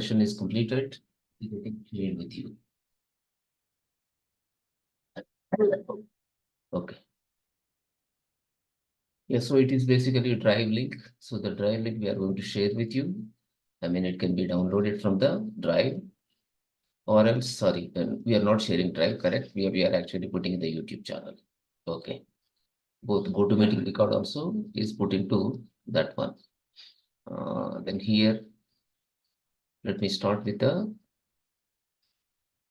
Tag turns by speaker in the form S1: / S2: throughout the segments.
S1: session is completed, it will be shared with you. Okay. Yeah, so it is basically a drive link. So the drive link we are going to share with you. I mean, it can be downloaded from the drive, or else, sorry, we are not sharing drive, correct? We are actually putting in the YouTube channel. Okay. Both GoToMeeting record also is put into that one. Then here, let me start with the,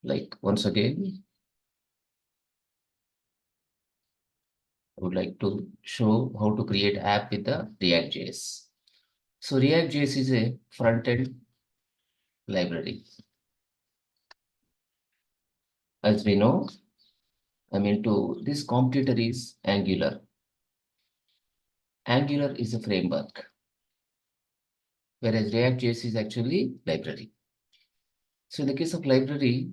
S1: like, once again, I would like to show how to create app with the React.js. So React.js is a front-end library. As we know, this competitor is Angular. Angular is a framework, whereas React.js is actually library. So in the case of library,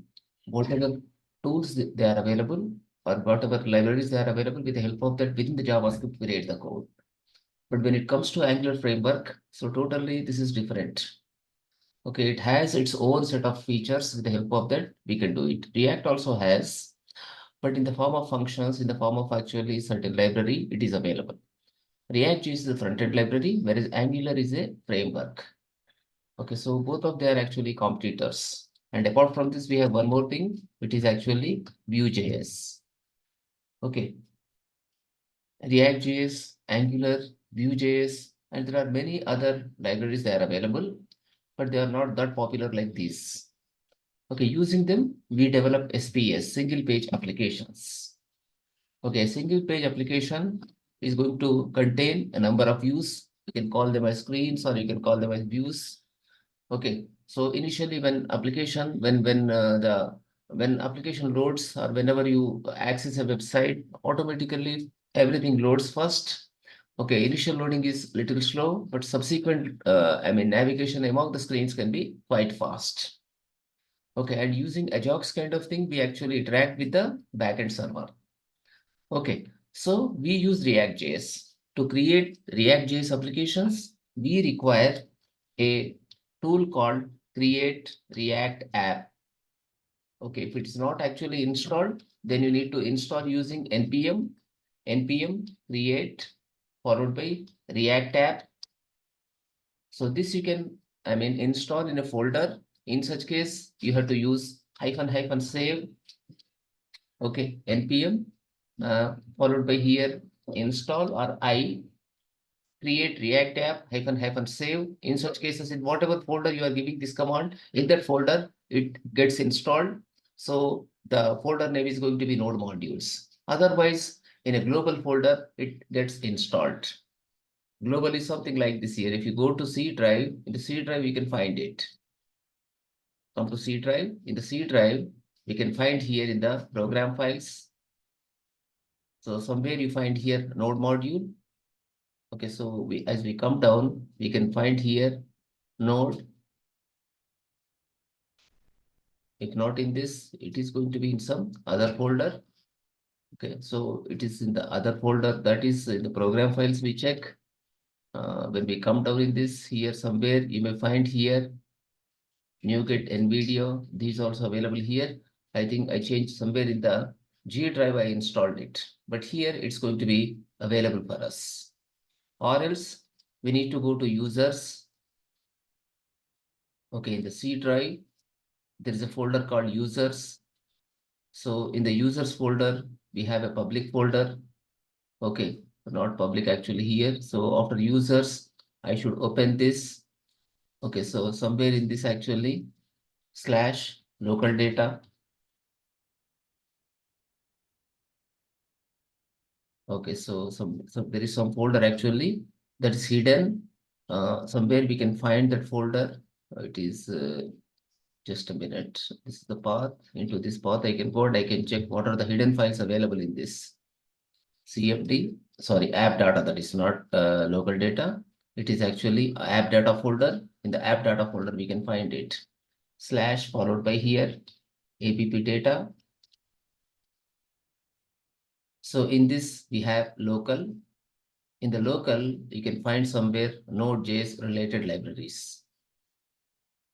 S1: whatever tools they are available, or whatever libraries they are available, with the help of that within the JavaScript, we write the code. But when it comes to Angular framework, so totally this is different. Okay, it has its own set of features. With the help of that, we can do it. React also has, but in the form of functions, in the form of actually certain library, it is available. React is the front-end library, whereas Angular is a framework. Okay, so both of them are actually competitors. And apart from this, we have one more thing, which is actually Vue.js. Okay, React.js, Angular, Vue.js, and there are many other libraries that are available, but they are not that popular like these. Okay, using them, we develop SPS, single page applications. Okay, a single page application is going to contain a number of views. You can call them as screens or you can call them as views. Okay, so initially when application, when application loads or whenever you access a website, automatically everything loads first. Okay, initial loading is little slow, but subsequent, navigation among the screens can be quite fast. Okay, and using Ajax kind of thing, we actually interact with the backend server. Okay, so we use React.js. To create React.js applications, we require a tool called Create React App. Okay, if it's not actually installed, then you need to install using npm create followed by React App. So this you can, install in a folder. In such case, you have to use --save. Okay, npm followed by here install or I create React app --save. In such cases, in whatever folder you are giving this command, in that folder it gets installed. So the folder name is going to be node modules. Otherwise, in a global folder, it gets installed. Global is something like this here. If you go to C drive, in the C drive, you can find it. Come to C drive. In the C drive, we can find here in the program files. So somewhere you find here node module. Okay, so as we come down, we can find here node. If not in this, it is going to be in some other folder. Okay, so it is in the other folder, that is in the program files we check. When we come down in this here somewhere, you may find here NuGet NVIDIA. These also available here. I think I changed somewhere in the G drive, I installed it, but here it's going to be available for us. Or else we need to go to users. Okay, in the C drive, there is a folder called users. So in the users folder, we have a public folder. Okay, not public actually here. So after users, I should open this. Okay, so somewhere in this actually / local data. Okay, so there is some folder actually that is hidden. Somewhere we can find that folder. It is just a minute. This is the path. Into this path, I can go and I can check what are the hidden files available in this CFD. Sorry, app data. That is not local data. It is actually app data folder. In the app data folder, we can find it. / followed by here app data. So in this we have local. In the local, you can find somewhere Node.js related libraries.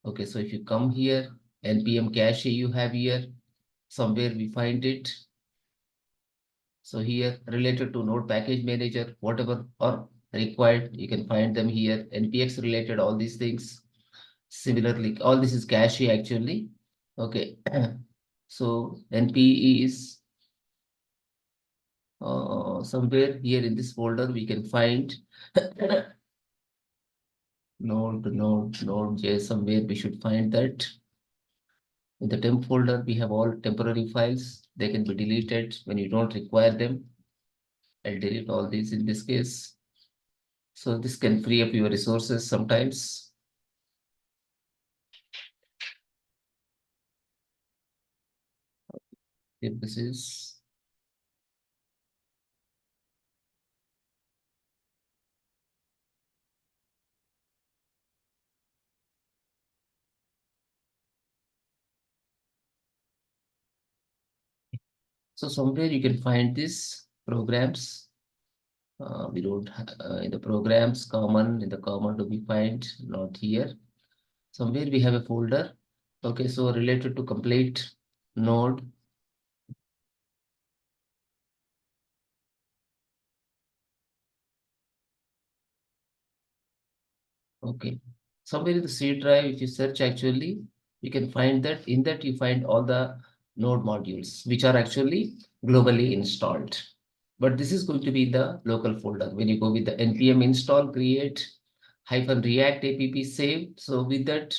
S1: Okay, so if you come here, npm cache you have here, somewhere we find it. So here related to node package manager, whatever are required, you can find them here. npx related, all these things. Similarly, all this is cache actually. Okay, so npe is somewhere here in this folder we can find node.js. Somewhere we should find that. In the temp folder, we have all temporary files. They can be deleted when you don't require them. I'll delete all these in this case. So this can free up your resources sometimes. If this is so somewhere you can find this programs. We don't in the programs common, in the common to be find, not here. Somewhere we have a folder. Okay, so related to complete node. Okay. Somewhere in the C drive, if you search actually, you can find that in that you find all the node modules, which are actually globally installed. But this is going to be in the local folder. When you go with the npm install create hyphen react app save. So with that,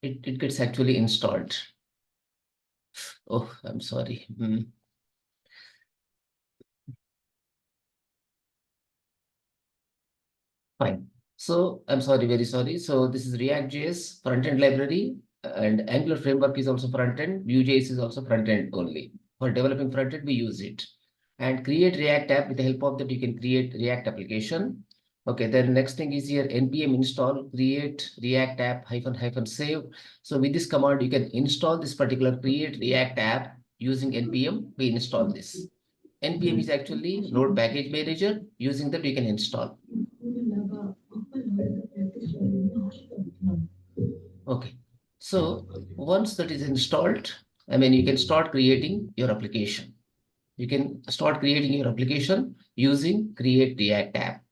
S1: it gets actually installed. Oh, I'm sorry. Fine. So I'm sorry, very sorry. So this is React.js front-end library and Angular framework is also front-end. Vue.js is also front-end only. For developing front-end, we use it. And create React app with the help of that, you can create React application. Okay, then next thing is here npm install create React app hyphen save. So with this command, you can install this particular create React app using npm. We install this. npm is actually node package manager. Using that, we can install. Okay, so once that is installed, I mean, you can start creating your application. You can start creating your application using create React app.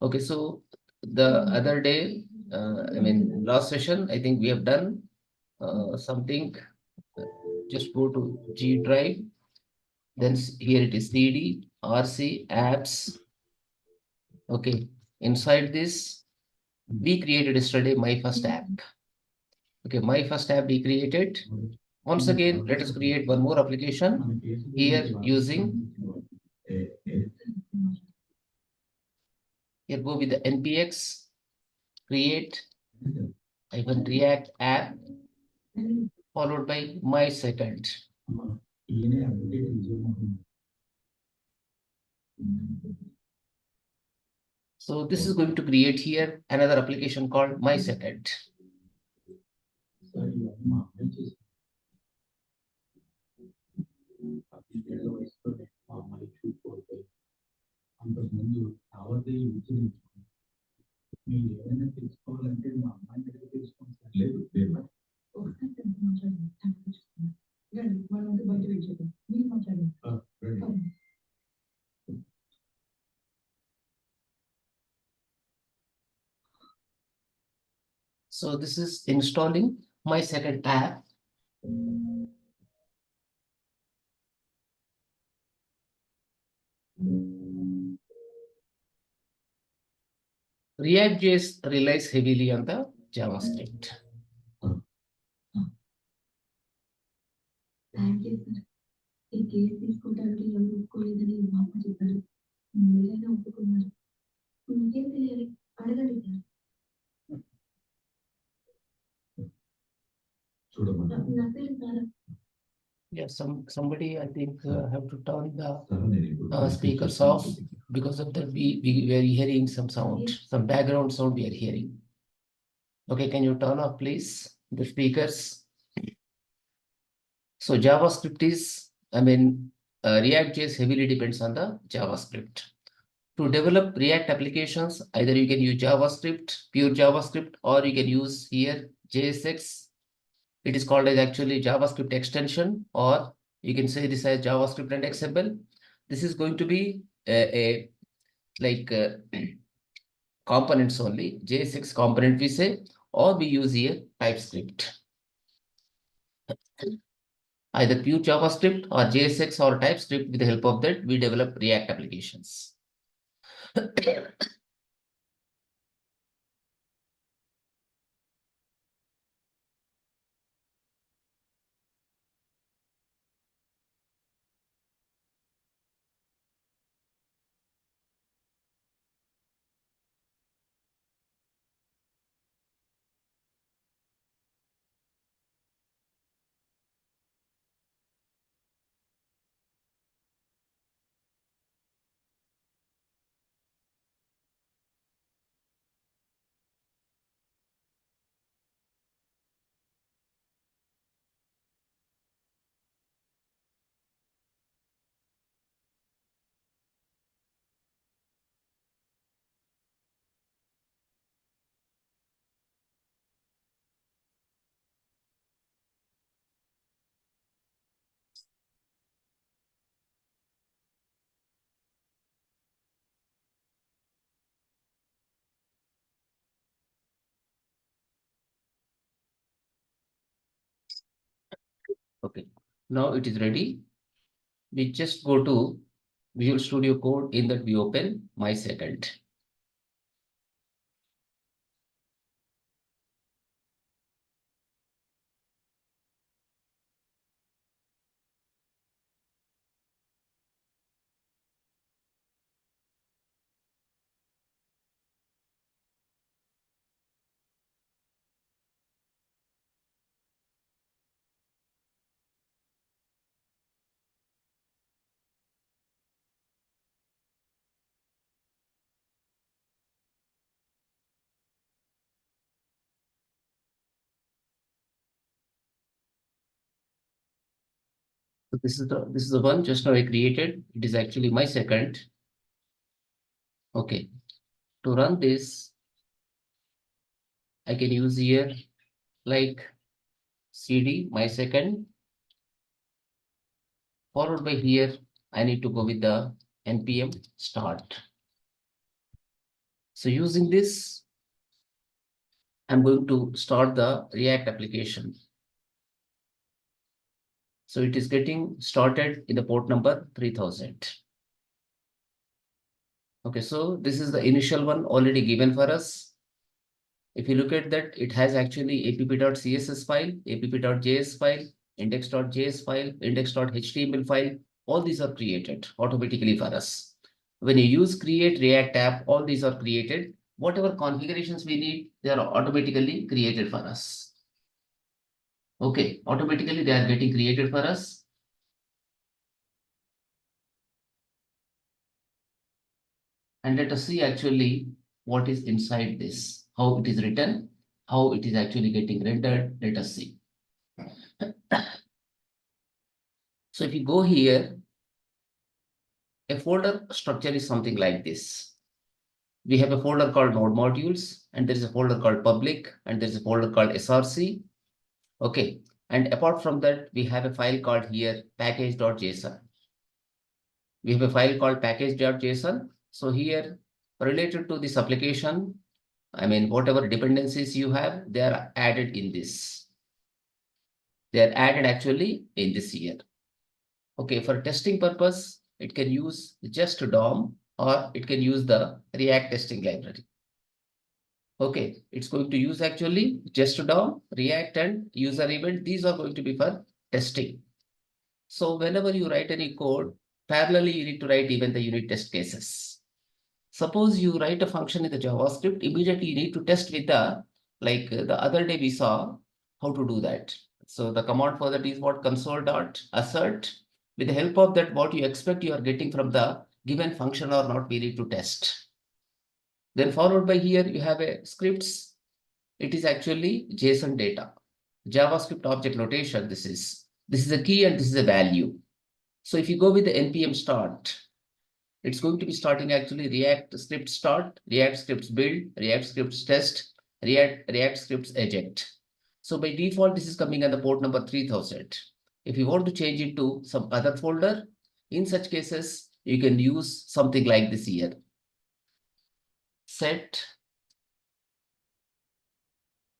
S1: Okay, so the other day, I mean, last session, I think we have done something. Just go to G drive, then here it is cd, rc, apps. Okay, inside this, we created yesterday my first app. Okay, my first app we created. Once again, let us create one more application here using, here go with the npx create hyphen react app followed by my second. So this is going to create here another application called my second. So this is installing my second app. React.js relies heavily on the JavaScript. Yeah, somebody I think have to turn the speakers off. Because of that we were hearing some sound, some background sound we are hearing. Okay, can you turn off please the speakers? So JavaScript is, I mean, React.js heavily depends on the JavaScript. To develop React applications, either you can use JavaScript, pure JavaScript, or you can use here JSX. It is called as actually JavaScript extension, or you can say this as JavaScript and XML. This is going to be a like components only, JSX component we say, or we use here TypeScript. Either pure JavaScript or JSX or TypeScript, with the help of that, we develop React applications. Okay, now it is ready. We just go to Visual Studio Code. In that we open my second. So this is the one just now I created. It is actually my second. Okay, to run this, I can use here like CD my second, followed by here I need to go with the npm start. So using this, I'm going to start the React application. So it is getting started in the port number 3000. Okay, so this is the initial one already given for us. If you look at that, it has actually app.css file, app.js file, index.js file, index.html file. All these are created automatically for us. When you use create React app, all these are created. Whatever configurations we need, they are automatically created for us. Okay, automatically they are getting created for us. And let us see actually what is inside this, how it is written, how it is actually getting rendered. Let us see. So if you go here, a folder structure is something like this. We have a folder called node modules, and there is a folder called public, and there is a folder called src. Okay. And apart from that, we have a file called here package.json. We have a file called package.json. So here, related to this application, I mean, whatever dependencies you have, they are added in this. They are added actually in this here. Okay, for testing purpose, it can use just DOM, or it can use the React testing library. Okay, it's going to use actually just DOM, React, and user event. These are going to be for testing. So whenever you write any code, parallelly you need to write even the unit test cases. Suppose you write a function in the JavaScript, immediately you need to test with the, like the other day we saw how to do that. So the command for that is what, console.assert. With the help of that, what you expect you are getting from the given function or not, we need to test. Then followed by here, you have a scripts. It is actually JSON data, JavaScript object notation. This is a key and this is a value. So if you go with the npm start, It's going to be starting actually React script start, React scripts build, React scripts test, React scripts eject. So by default, this is coming at the port number 3000. If you want to change it to some other folder, in such cases, you can use something like this here. Set.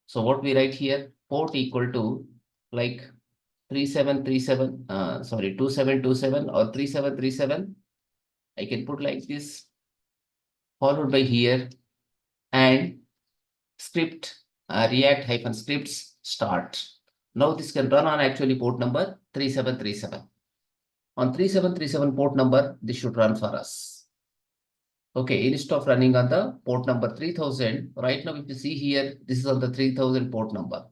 S1: So what we write here, port equal to like 3737, 2727 or 3737. I can put like this, followed by here, and script React-scripts start. Now this can run on actually port number 3737. On 3737 port number, this should run for us. Okay, instead of running on the port number 3000, right now if you see here, this is on the 3000 port number.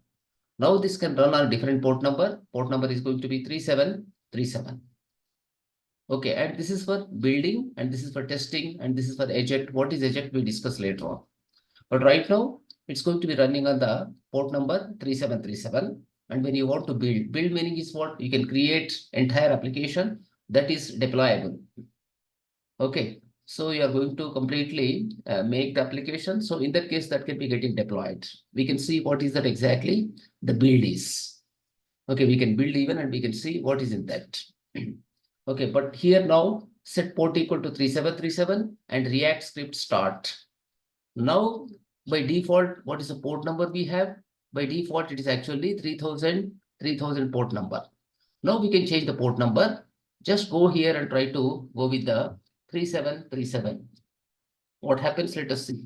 S1: Now this can run on a different port number. Port number is going to be 3737. Okay, and this is for building, and this is for testing, and this is for eject. What is eject? We'll discuss later on. But right now, it's going to be running on the port number 3737. And when you want to build meaning is what? You can create entire application that is deployable. Okay, so you are going to completely make the application. So in that case, that can be getting deployed. We can see what is that exactly the build is. Okay, we can build even and we can see what is in that. Okay, but here now set port equal to 3737 and React script start. Now by default, what is the port number we have? By default, it is actually 3000 port number. Now we can change the port number. Just go here and try to go with the 3737. What happens? Let us see.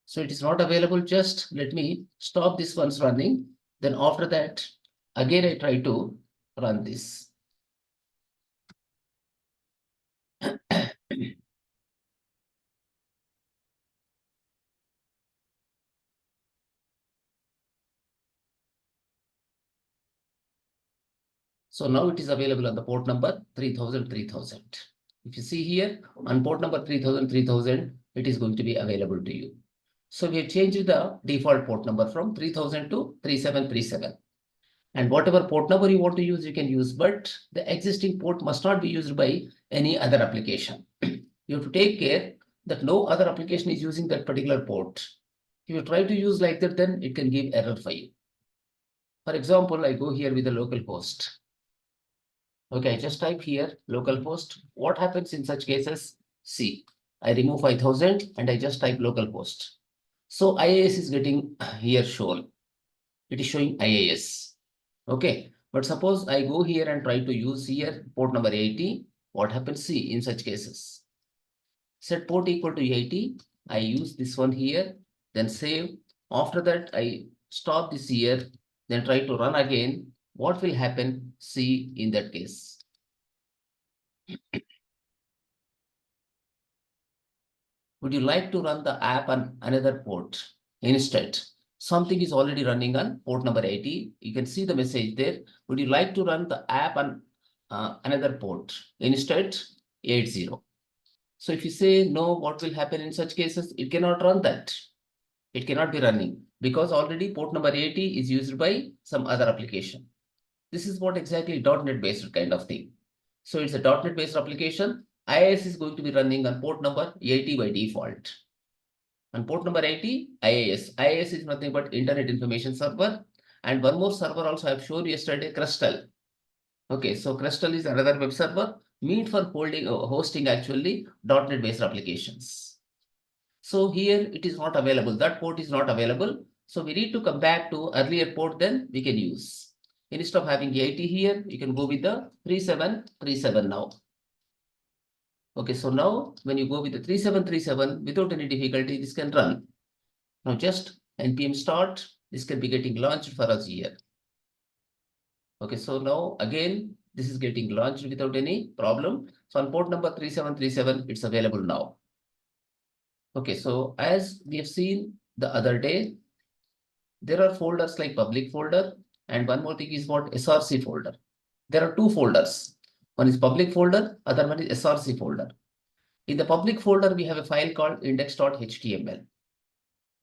S1: So it is not available. Just let me stop this once running. Then after that, again, I try to run this. So now it is available on the port number 3000. If you see here on port number 3000, it is going to be available to you. So we have changed the default port number from 3000 to 3737. And whatever port number you want to use, you can use, but the existing port must not be used by any other application. You have to take care that no other application is using that particular port. If you try to use like that, then it can give error for you. For example, I go here with the local host. Okay, I just type here localhost. What happens in such cases? See, I remove 5000 and I just type localhost. So IAS is getting here shown. It is showing IAS. Okay, but suppose I go here and try to use here port number 80. What happens? See, in such cases, set port equal to 80. I use this one here, then save. After that, I stop this here, then try to run again. What will happen? See in that case. Would you like to run the app on another port? Instead, something is already running on port number 80. You can see the message there. Would you like to run the app on another port? Instead, 80. So if you say no, what will happen in such cases? It cannot run that. It cannot be running because already port number 80 is used by some other application. This is what exactly .NET based kind of thing. So it's a .NET based application. IIS is going to be running on port number 80 by default. On port number 80, IIS. IIS is nothing but Internet Information Server. And one more server also I have shown yesterday, Crystal. Okay, so Crystal is another web server meant for hosting actually .NET based applications. So here it is not available. That port is not available. So we need to come back to earlier port, then we can use. Instead of having 80 here, you can go with the 3737 now. Okay, so now when you go with the 3737 without any difficulty, this can run. Now just npm start, this can be getting launched for us here. Okay, so now again, this is getting launched without any problem. So on port number 3737, it's available now. Okay, so as we have seen the other day, there are folders like public folder, and one more thing is what src folder. There are two folders. One is public folder, other one is src folder. In the public folder, we have a file called index.html.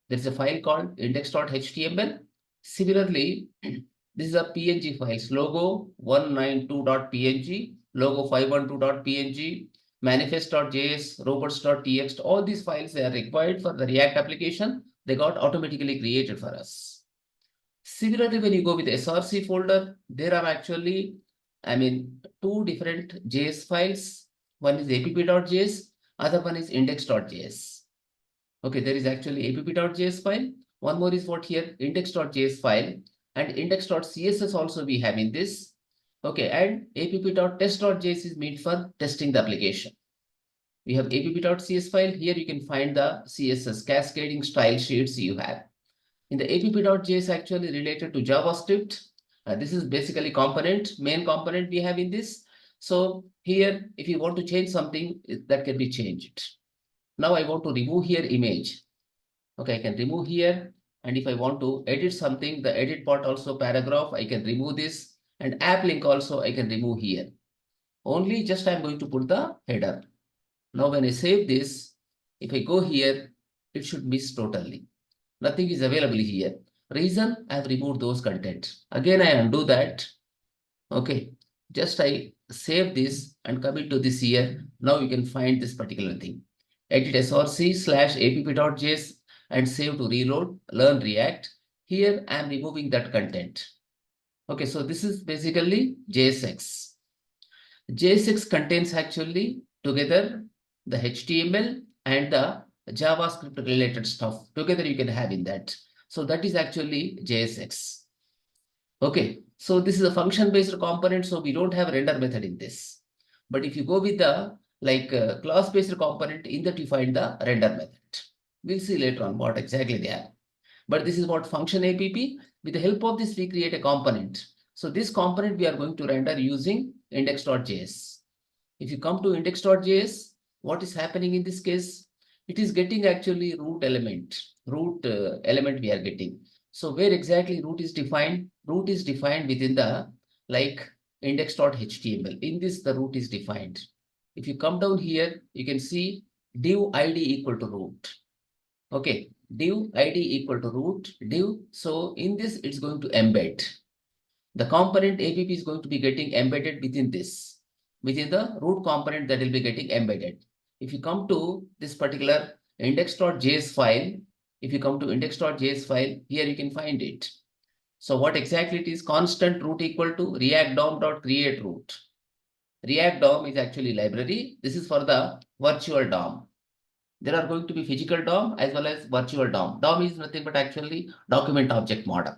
S1: There is a file called index.html. Similarly, this is a PNG files, logo 192.png, logo512.png, manifest.js, robots.txt, all these files, they are required for the React application. They got automatically created for us. Similarly, when you go with src folder, there are actually, two different JS files. One is app.js, other one is index.js. Okay, there is actually app.js file. One more is what here, index.js file, and index.css also we have in this. Okay, and app.test.js is meant for testing the application. We have app.cs file. Here you can find the CSS cascading style sheets you have. In the app.js actually related to JavaScript. This is basically main component we have in this. So here, if you want to change something, that can be changed. Now I want to remove here image. Okay, I can remove here. And if I want to edit something, the edit part also paragraph, I can remove this. And app link also I can remove here. Only just I'm going to put the header. Now when I save this, if I go here, it should miss totally. Nothing is available here. Reason, I have removed those content. Again, I undo that. Okay, just I save this and commit to this here. Now you can find this particular thing. Edit src/app.js and save to reload, learn React. Here I am removing that content. Okay, so this is basically JSX. JSX contains actually together the HTML and the JavaScript related stuff together you can have in that. So that is actually JSX. Okay, so this is a function based component, so we don't have render method in this. But if you go with the class based component, in that you find the render method. We'll see later on what exactly they are. But this is what function app. With the help of this, we create a component. So this component we are going to render using index.js. If you come to index.js, what is happening in this case? It is getting actually root element we are getting. So where exactly root is defined? Root is defined within the index.html. In this, the root is defined. If you come down here, you can see div id equal to root. Okay, div id equal to root div. So in this, it's going to embed. The component app is going to be getting embedded within this, within the root component that will be getting embedded. If you come to this particular index.js file, if you come to index.js file, here you can find it. So what exactly it is? Constant root equal to React DOM.create root. React DOM is actually library. This is for the virtual DOM. There are going to be physical DOM as well as virtual DOM. DOM is nothing but actually document object model.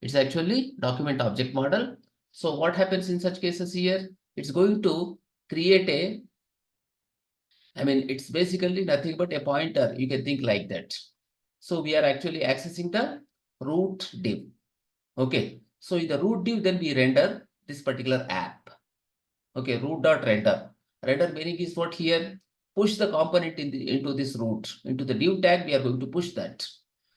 S1: It's actually document object model. So what happens in such cases here? It's going to create it's basically nothing but a pointer. You can think like that. So we are actually accessing the root div. Okay. So in the root div, then we render this particular app. Okay, root.render. Render meaning is what here? Push the component into this root. Into the div tag, we are going to push that.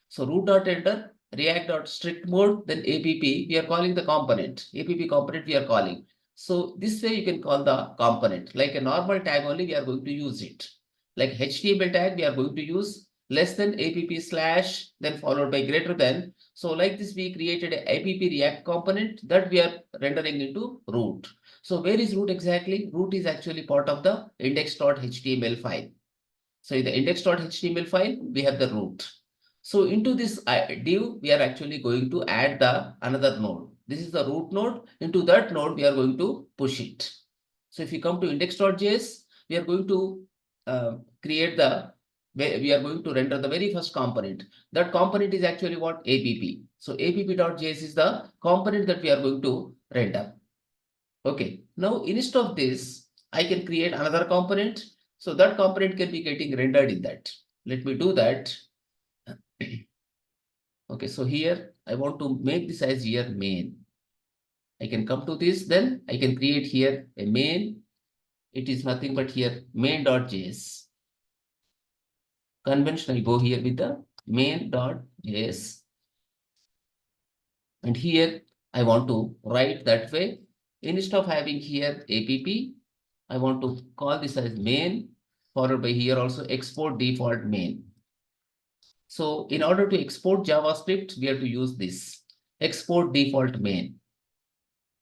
S1: So root.render, react.strict mode, then app, we are calling the component. App component we are calling. So this way you can call the component. Like a normal tag only, we are going to use it. Like HTML tag, we are going to use less than app slash, then followed by greater than. So like this, we created a app react component that we are rendering into root. So where is root exactly? Root is actually part of the index.html file. So in the index.html file, we have the root. So into this div, we are actually going to add the another node. This is the root node. Into that node, we are going to push it. So if you come to index.js, we are going to we are going to render the very first component. That component is actually what? App. So app.js is the component that we are going to render. Okay, now instead of this, I can create another component. So that component can be getting rendered in that. Let me do that. Okay, so here I want to make this as here main. I can come to this, then I can create here a main. It is nothing but here main.js. Convention, I go here with the main.js. And here I want to write that way. Instead of having here app, I want to call this as main, followed by here also export default main. So in order to export JavaScript, we have to use this export default main.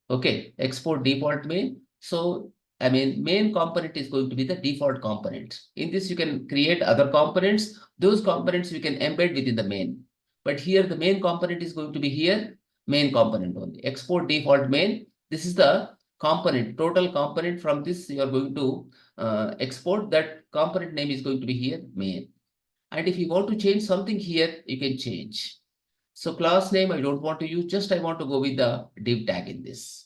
S1: Okay, export default main. So, I mean, main component is going to be the default component. In this, you can create other components. Those components you can embed within the main. But here, the main component is going to be here, main component only. Export default main. This is the component, total component. From this, you are going to export. That component name is going to be here, main. And if you want to change something here, you can change. So class name, I don't want to use, just I want to go with the div tag in this.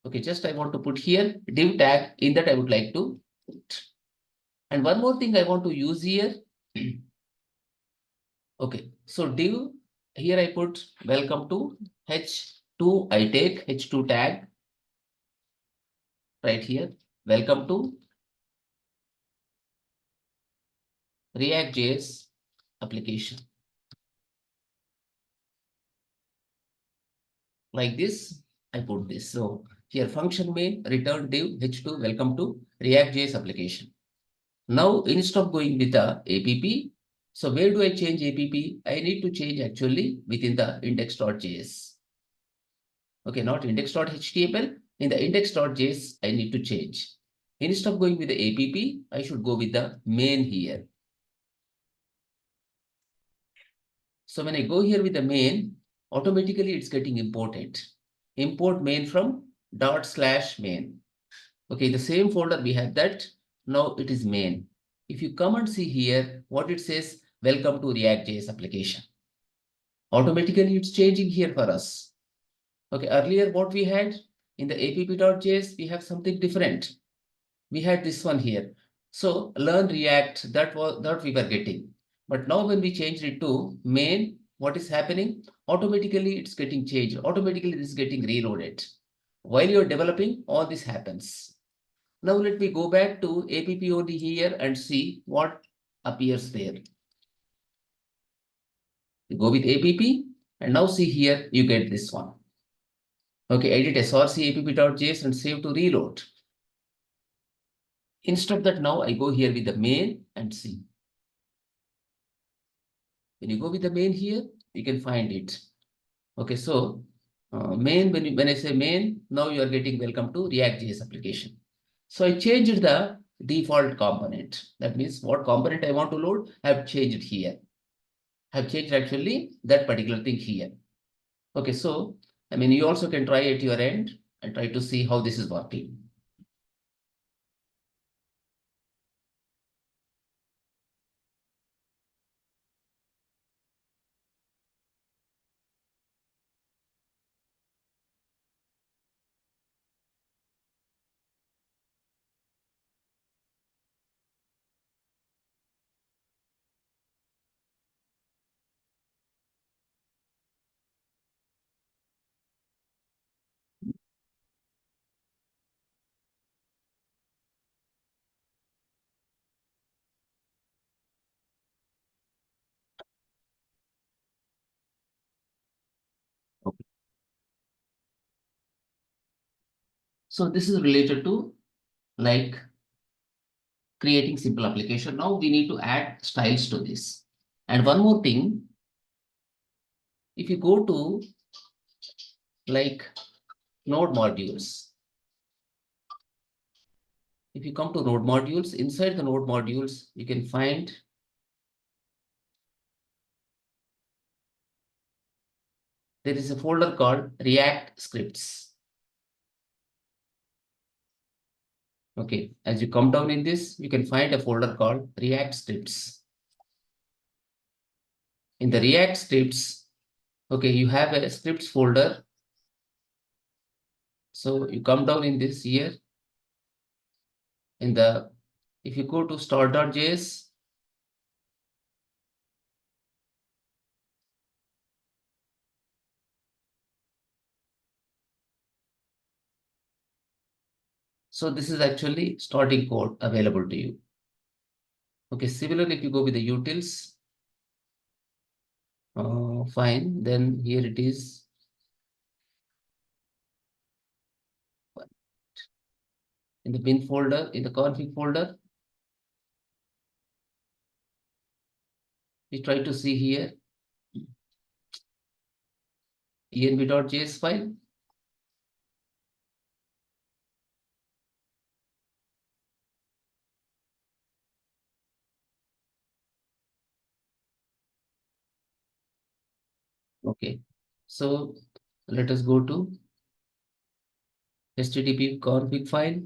S1: Okay, just I want to put here div tag, in that I would like to put. And one more thing I want to use here. Okay, so div, here I put welcome to h2, I take h2 tag right here. Welcome to React.js application. Like this, I put this. So here function main return div h2 welcome to React.js application. Now instead of going with the app, so where do I change app? I need to change actually within the index.js. Okay, not index.html. In the index.js, I need to change. Instead of going with the app, I should go with the main here. So when I go here with the main, automatically it's getting imported. Import main from /main. Okay, the same folder we have that. Now it is main. If you come and see here, what it says, welcome to React.js application. Automatically it's changing here for us. Okay, earlier what we had in the app.js, we have something different. We had this one here. So learn React, that was that we were getting. But now when we changed it to main, what is happening? Automatically it's getting changed. Automatically this is getting reloaded. While you're developing, all this happens. Now let me go back to app only here and see what appears there. You go with app and now see here, you get this one. Okay, edit src app.js and save to reload. Instead of that, now I go here with the main and see. When you go with the main here, you can find it. Okay, so main, when I say main, now you are getting welcome to React.js application. So I changed the default component. That means what component I want to load, I have changed here. I have changed actually that particular thing here. Okay, so I mean, you also can try at your end and try to see how this is working. Okay. So this is related to like creating simple application. Now we need to add styles to this. And one more thing, if you go to like node modules, if you come to node modules, inside the node modules, you can find there is a folder called React scripts. Okay, as you come down in this, you can find a folder called React scripts. In the React scripts, okay, you have a scripts folder. So you come down in this here. In the, if you go to start.js, so this is actually starting code available to you. Okay, similarly, if you go with the utils, fine, then here it is. In the bin folder, in the config folder, we try to see here env.js file. Okay. So let us go to HTTP config file.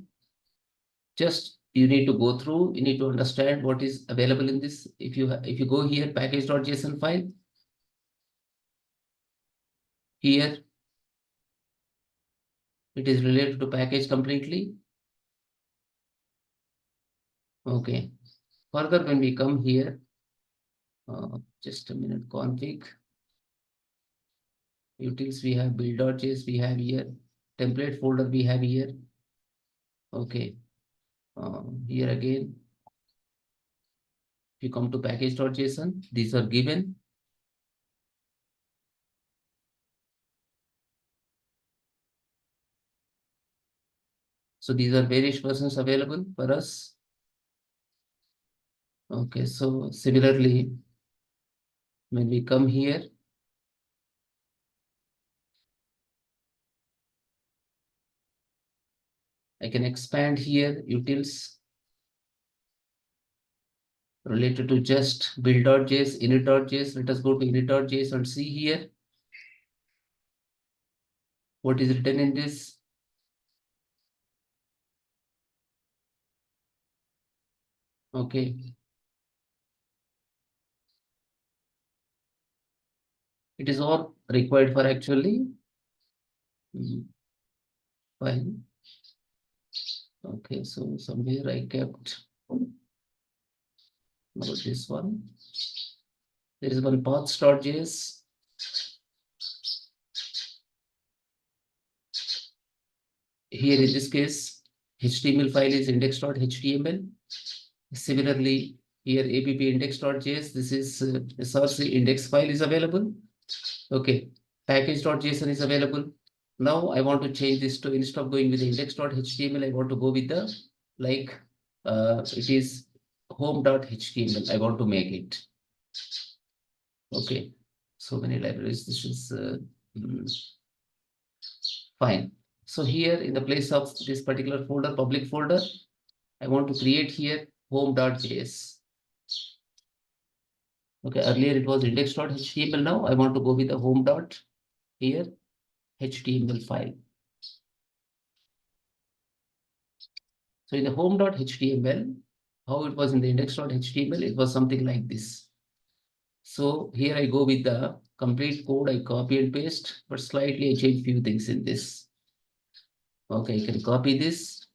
S1: Just you need to go through, you need to understand what is available in this. If you go here, package.json file, here it is related to package completely. Okay. Further, when we come here, just a minute, config, utils we have, build.js we have here, template folder we have here. Okay. Here again, if you come to package.json, these are given. So these are various versions available for us. Okay, so similarly, when we come here, I can expand here utils related to just build.js, init.js. Let us go to init.js and see here what is written in this. Okay. It is all required for actually. Fine. Okay, so somewhere I kept about this one. There is one paths.js. Here in this case, HTML file is index.html. Similarly, here app index.js, this is src index file is available. Okay, package.json is available. Now I want to change this to, instead of going with the index.html, I want to go with the, like, it is home.html. I want to make it. Okay, so many libraries. This is fine. So here in the place of this particular folder, public folder, I want to create here home.js. Okay, earlier it was index.html. Now I want to go with the home dot here HTML file. So in the home.html, how it was in the index.html, it was something like this. So here I go with the complete code, I copy and paste, but slightly I change few things in this. Okay, I can copy this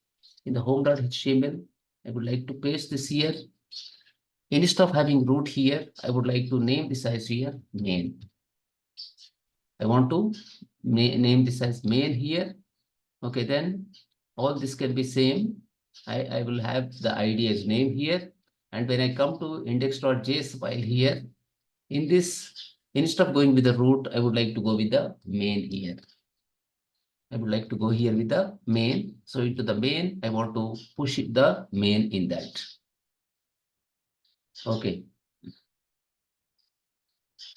S1: in the home.html. I would like to paste this here. Instead of having root here, I would like to name this as here main. I want to name this as main here. Okay, then all this can be same. I will have the ID as name here. And when I come to index.js file here, in this, instead of going with the root, I would like to go with the main here. I would like to go here with the main. So into the main, I want to push the main in that. Okay.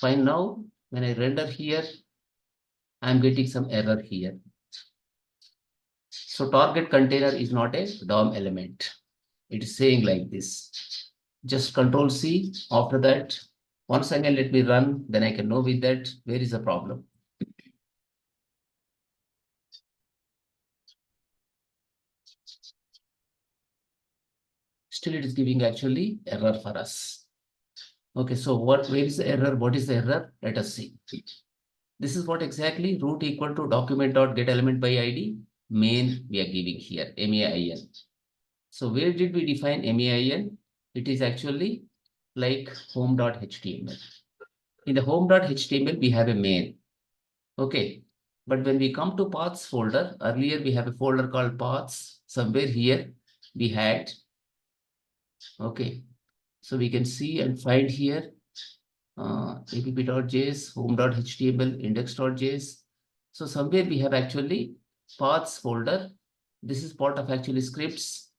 S1: Fine. Now, when I render here, I'm getting some error here. So target container is not a DOM element. It is saying like this. Just Control C. After that, once again, let me run. Then I can know with that where is the problem. Still, it is giving actually error for us. Okay, so where is the error? What is the error? Let us see. This is what exactly root equal to document.getElementById main we are giving here, main. So where did we define main? It is actually like home.html. In the home.html, we have a main. Okay. But when we come to paths folder, earlier we have a folder called paths. Somewhere here we had, okay. So we can see and find here app.js, home.html, index.js. So somewhere we have actually paths folder. This is part of actually scripts.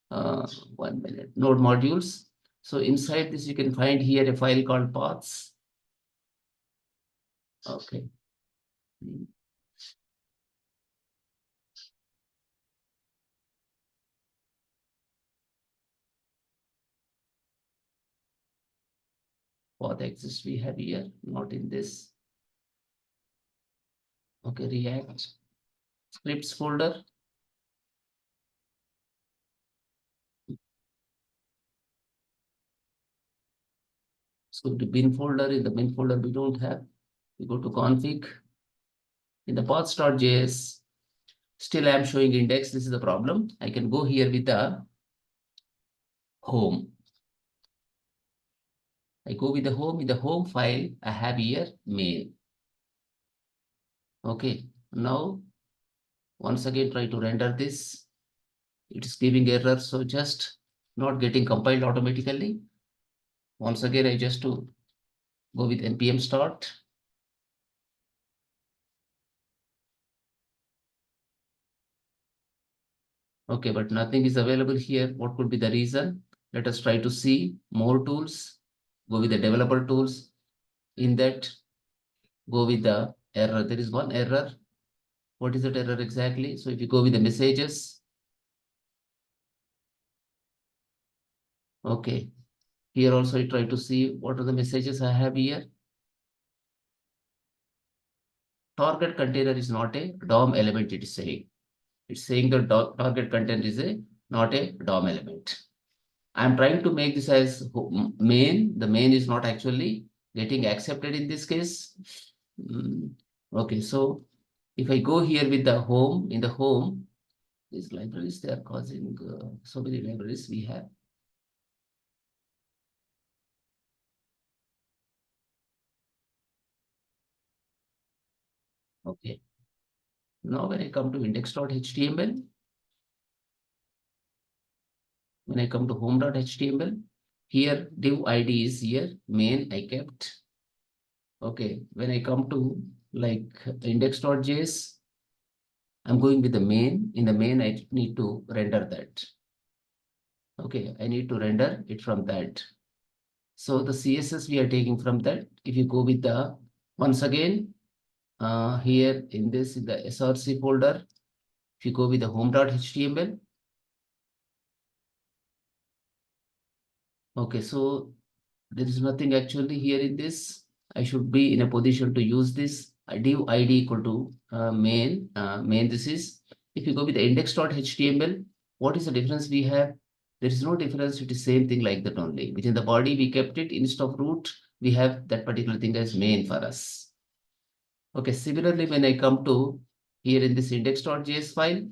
S1: 1 minute, node modules. So inside this, you can find here a file called paths. Okay. Path exists we have here, not in this. Okay, React scripts folder. So the bin folder, in the bin folder we don't have. We go to config. In the paths.js, still I am showing index. This is the problem. I can go here with the home. I go with the home. In the home file, I have here main. Okay. Now, once again, try to render this. It is giving error. So just not getting compiled automatically. Once again, I just to go with npm start. Okay, but nothing is available here. What could be the reason? Let us try to see more tools. Go with the developer tools. In that, go with the error. There is one error. What is that error exactly? So if you go with the messages, okay. Here also I try to see what are the messages I have here. Target container is not a DOM element, it is saying. It's saying the target container is not a DOM element. I'm trying to make this as main. The main is not actually getting accepted in this case. Okay, so if I go here with the home, in the home, these libraries, they are causing so many libraries we have. Okay. Now when I come to index.html, when I come to home.html, here div ID is here, main I kept. Okay, when I come to like index.js, I'm going with the main. In the main, I need to render that. Okay, I need to render it from that. So the CSS we are taking from that. If you go with the, once again, here in this, in the src folder, if you go with the home.html, okay, so there is nothing actually here in this. I should be in a position to use this div id equal to main. This is, if you go with the index.html, what is the difference we have? There is no difference. It is same thing like that only. Within the body, we kept it instead of root. We have that particular thing as main for us. Okay. Similarly, when I come to here in this index.js file,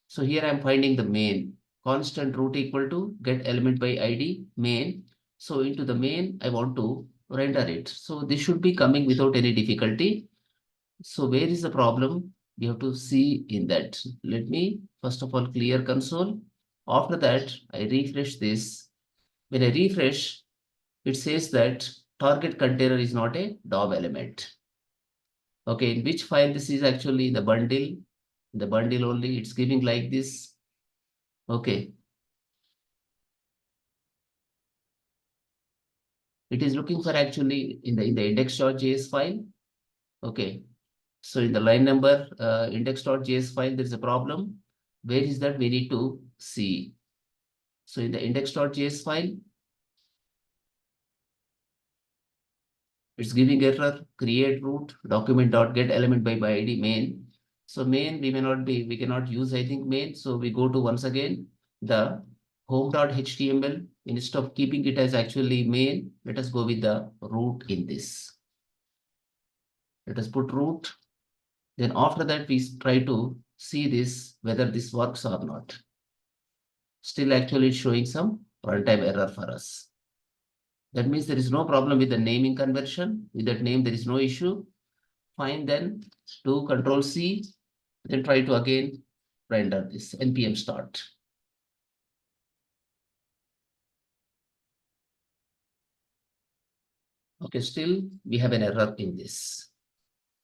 S1: so here I'm finding the main constant root equal to get element by ID main. So into the main, I want to render it. So this should be coming without any difficulty. So where is the problem? We have to see in that. Let me first of all clear console. After that, I refresh this. When I refresh, it says that target container is not a DOM element. Okay, in which file this is actually the bundle. The bundle only, it's giving like this. Okay, it is looking for actually in the index.js file. Okay. So in the line number index.js file, there is a problem. Where is that we need to see? So in the index.js file, it's giving error, create root, document.get element by ID main. So main, we cannot use, I think main. So we go to once again, the home.html. Instead of keeping it as actually main, let us go with the root in this. Let us put root. Then after that, we try to see this, whether this works or not. Still actually it's showing some runtime error for us. That means there is no problem with the naming conversion. With that name, there is no issue. Fine, then do Control C, then try to again render this npm start. Okay, still we have an error in this.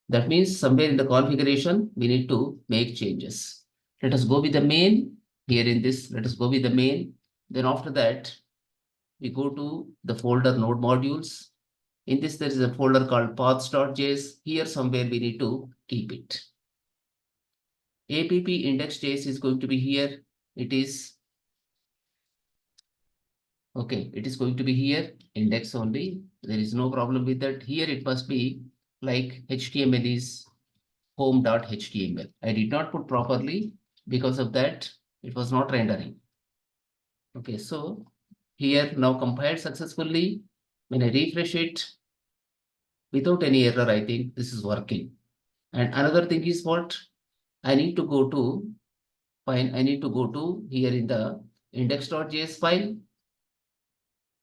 S1: That means somewhere in the configuration, we need to make changes. Let us go with the main here in this. Let us go with the main. Then after that, we go to the folder node modules. In this, there is a folder called paths.js. Here somewhere we need to keep it. App index.js is going to be here. It is, okay, it is going to be here, index only. There is no problem with that. Here it must be like HTML is home.html. I did not put properly, because of that it was not rendering. Okay, so here now compiled successfully. When I refresh it without any error, I think this is working. And another thing is what I need to go to, fine, I need to go to here in the index.js file.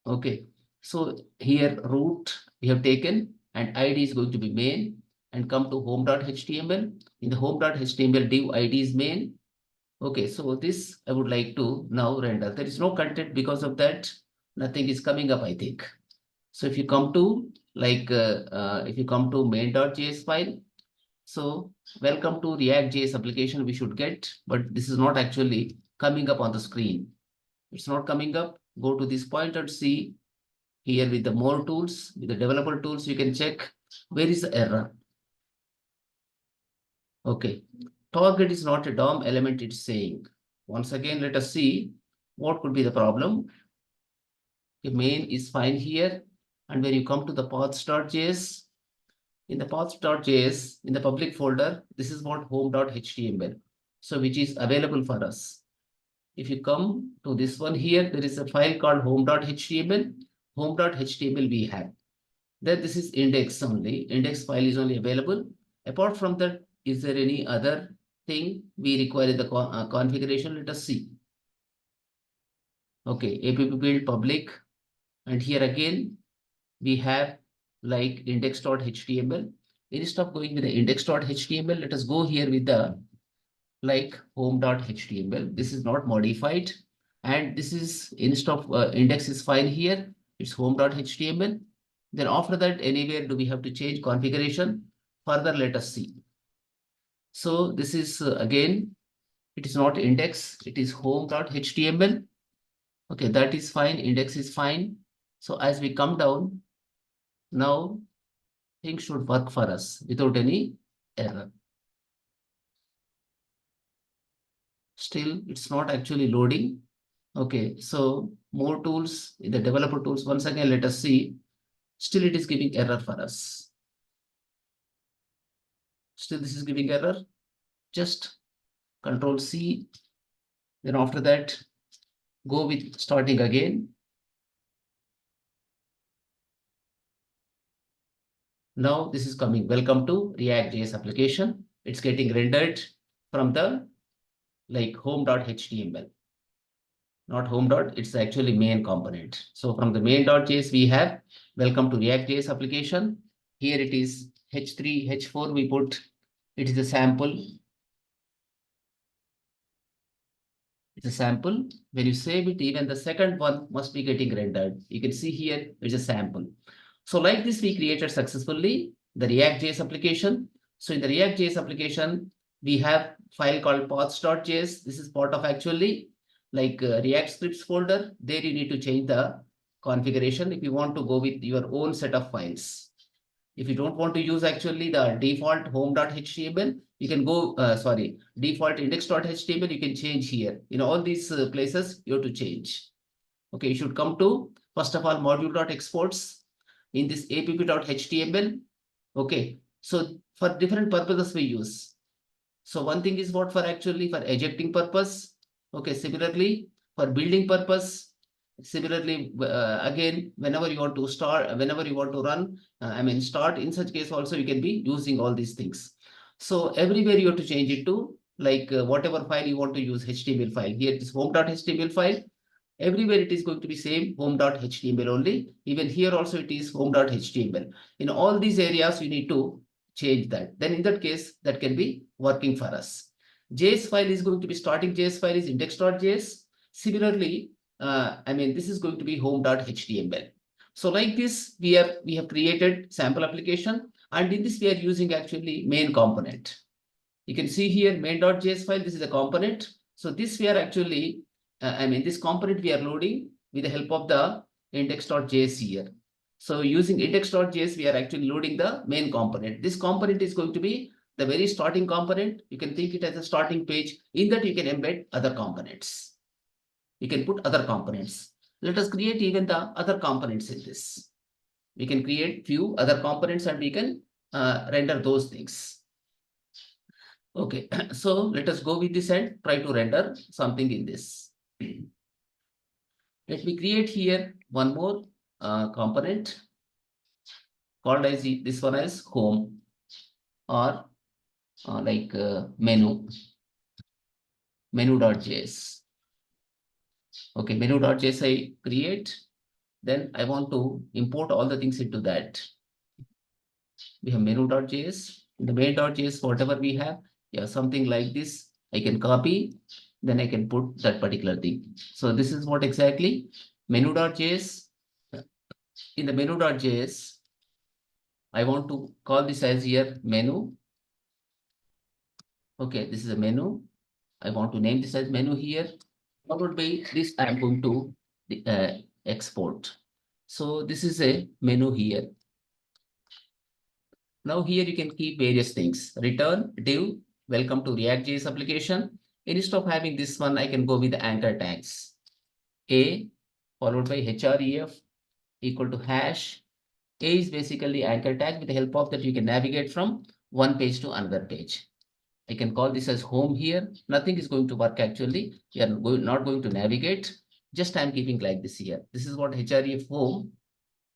S1: Okay, so here root we have taken and ID is going to be main, and come to home.html. In the home.html div ID is main. Okay, so this I would like to now render. There is no content, because of that nothing is coming up, I think. So if you come to if you come to main.js file, so welcome to React.js application we should get, but this is not actually coming up on the screen. It's not coming up. Go to this point and see here with the more tools, with the developer tools, you can check where is the error. Okay, target is not a DOM element, it's saying. Once again, let us see what could be the problem. The main is fine here. And when you come to the paths.js, in the paths.js, in the public folder, this is what home.html. So which is available for us. If you come to this one here, there is a file called home.html. Home.html we have. Then this is index only. Index file is only available. Apart from that, is there any other thing we require in the configuration? Let us see. Okay, app build public. And here again, we have like index.html. Instead of going with the index.html, let us go here with the like home.html. This is not modified. And this is instead of index is fine here. It's home.html. Then after that, anywhere do we have to change configuration? Further, let us see. So this is again, it is not index, it is home.html. Okay, that is fine. Index is fine. So as we come down, now things should work for us without any error. Still, it's not actually loading. Okay, so more tools, the developer tools, once again, let us see. Still, it is giving error for us. Still, this is giving error. Just Control C. Then after that, go with starting again. Now this is coming. Welcome to React.js application. It's getting rendered from the like home.html. Not home. It's actually main component. So from the main.js, we have welcome to React.js application. Here it is H3, H4 we put. It is a sample. It's a sample. When you save it, even the second one must be getting rendered. You can see here, it's a sample. So like this, we created successfully the React.js application. So in the React.js application, we have file called paths.js. This is part of actually like React scripts folder. There you need to change the configuration if you want to go with your own set of files. If you don't want to use actually the default home.html, you can go, default index.html, you can change here. In all these places, you have to change. Okay, you should come to, first of all, module.exports in this app.html. Okay, so for different purposes we use. So one thing is what for actually for ejecting purpose. Okay, similarly for building purpose. Similarly, again, whenever you want to start, whenever you want to run, start, in such case also you can be using all these things. So everywhere you have to change it to like whatever file you want to use, HTML file. Here it is home.html file. Everywhere it is going to be same home.html only. Even here also it is home.html. In all these areas, you need to change that. Then in that case, that can be working for us. JS file is going to be starting JS file is index.js. Similarly, this is going to be home.html. So like this, we have created sample application, and in this we are using actually main component. You can see here main.js file, this is a component. So this we are actually, this component we are loading with the help of the index.js here. So using index.js, we are actually loading the main component. This component is going to be the very starting component. You can think it as a starting page. In that you can embed other components. You can put other components. Let us create even the other components in this. We can create few other components and we can render those things. Okay, so let us go with this and try to render something in this. Let me create here one more component called as this one as home or menu.js. Okay, menu.js I create. Then I want to import all the things into that. We have menu.js. In the main.js, whatever we have, yeah, something like this, I can copy, then I can put that particular thing. So this is what exactly menu.js. In the menu.js, I want to call this as here menu. Okay, this is a menu. I want to name this as menu here. Followed by this, I am going to export. So this is a menu here. Now here you can keep various things. Return, div, welcome to React.js application. Instead of having this one, I can go with the anchor tags. A followed by href equal to hash. A is basically anchor tag. With the help of that, you can navigate from one page to another page. I can call this as home here. Nothing is going to work actually. You are not going to navigate. Just I'm keeping like this here. This is what href home.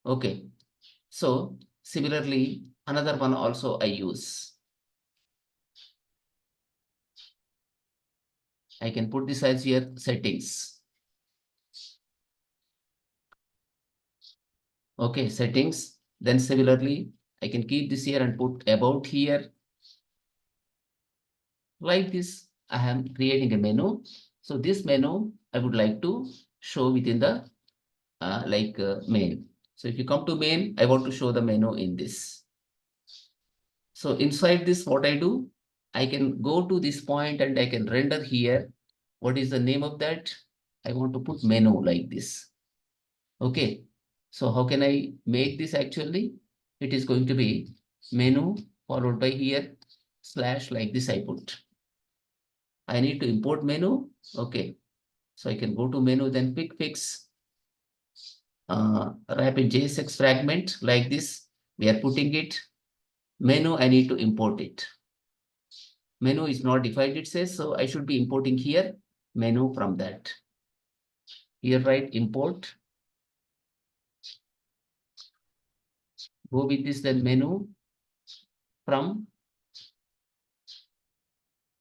S1: Okay. So similarly, another one also I use. I can put this as here settings. Okay, settings. Then similarly, I can keep this here and put about here. Like this, I am creating a menu. So this menu, I would like to show within the main. So if you come to main, I want to show the menu in this. So inside this, what I do, I can go to this point and I can render here. What is the name of that? I want to put menu like this. Okay. So how can I make this actually? It is going to be menu followed by here slash like this I put. I need to import menu. Okay. So I can go to menu, then quick fix, wrap in JSX fragment like this. We are putting it. Menu, I need to import it. Menu is not defined, it says, so I should be importing here menu from that. Here, right, import. Go with this, then menu from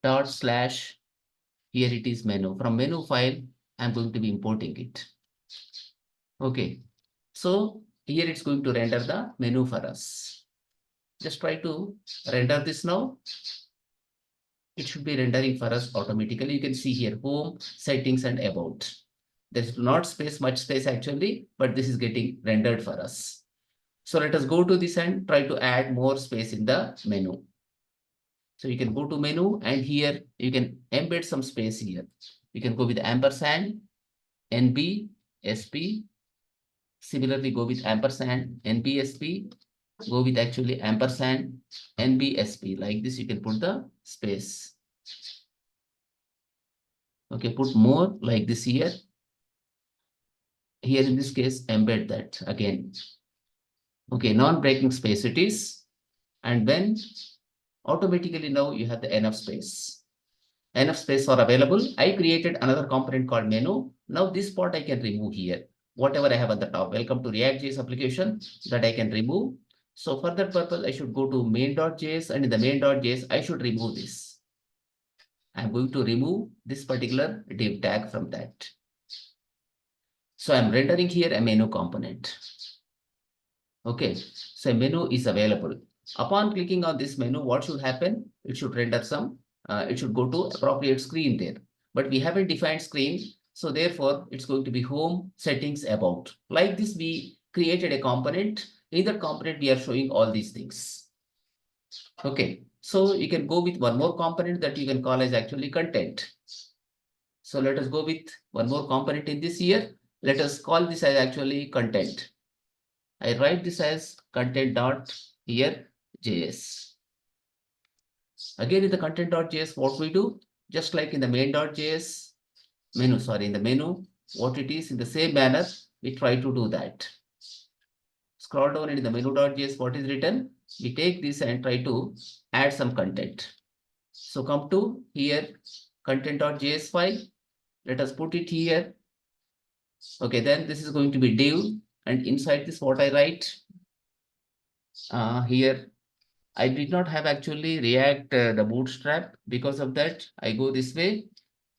S1: dot slash. Here it is menu. From menu file, I'm going to be importing it. Okay. So here it's going to render the menu for us. Just try to render this now. It should be rendering for us automatically. You can see here home, settings, and about. There's not much space actually, but this is getting rendered for us. So let us go to this and try to add more space in the menu. So you can go to menu and here you can embed some space here. You can go with ampersand, NB, SP. Similarly, go with ampersand, NBSP. Go with actually ampersand, NBSP. Like this, you can put the space. Okay, put more like this here. Here in this case, embed that again. Okay, non-breaking space it is. And then automatically now you have the enough space. Enough space are available. I created another component called menu. Now this part I can remove here. Whatever I have at the top. Welcome to React.js application that I can remove. So for that purpose, I should go to main.js, and in the main.js, I should remove this. I'm going to remove this particular div tag from that. So I'm rendering here a menu component. Okay, so a menu is available. Upon clicking on this menu, what should happen? It should render some, it should go to appropriate screen there. But we haven't defined screen. So therefore, it's going to be home, settings, about. Like this, we created a component. In that component, we are showing all these things. Okay, so you can go with one more component that you can call as actually content. So let us go with one more component in this here. Let us call this as actually content. I write this as content dot here JS. Again, in the content.js, what we do, just like in the main.js menu, in the menu, what it is in the same manner, we try to do that. Scroll down in the menu.js, what is written, we take this and try to add some content. So come to here, content.js file. Let us put it here. Okay, then this is going to be div, and inside this what I write here. I did not have actually React the bootstrap. Because of that, I go this way.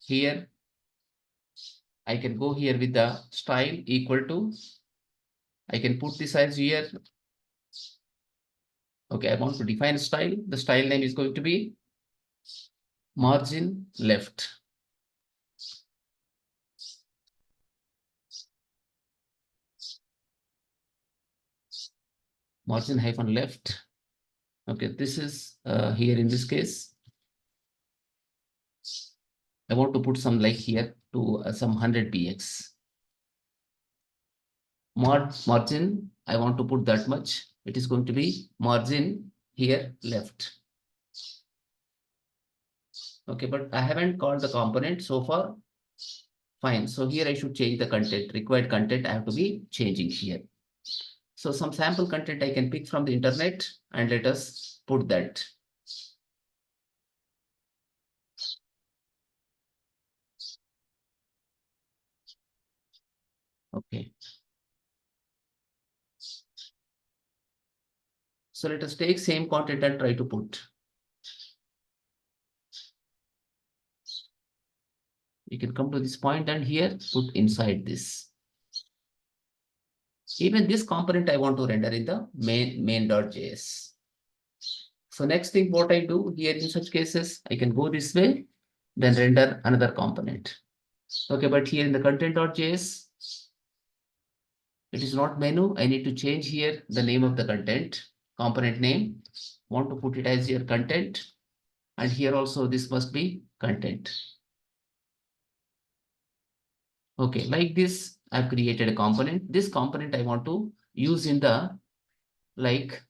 S1: Here, I can go here with the style equal to, I can put this as here. Okay, I want to define style. The style name is going to be margin left. Margin hyphen left. Okay, this is here in this case. I want to put some like here to some 100 px. Margin, I want to put that much. It is going to be margin here left. Okay, but I haven't called the component so far. Fine. So here I should change the content. Required content I have to be changing here. So some sample content I can pick from the internet, and let us put that. Okay. So let us take same content and try to put. You can come to this point and here put inside this. Even this component I want to render in the main.js. So next thing what I do here in such cases, I can go this way, then render another component. Okay, but here in the content.js, it is not menu. I need to change here the name of the content, component name. Want to put it as your content. And here also this must be content. Okay, like this, I've created a component. This component I want to use in the like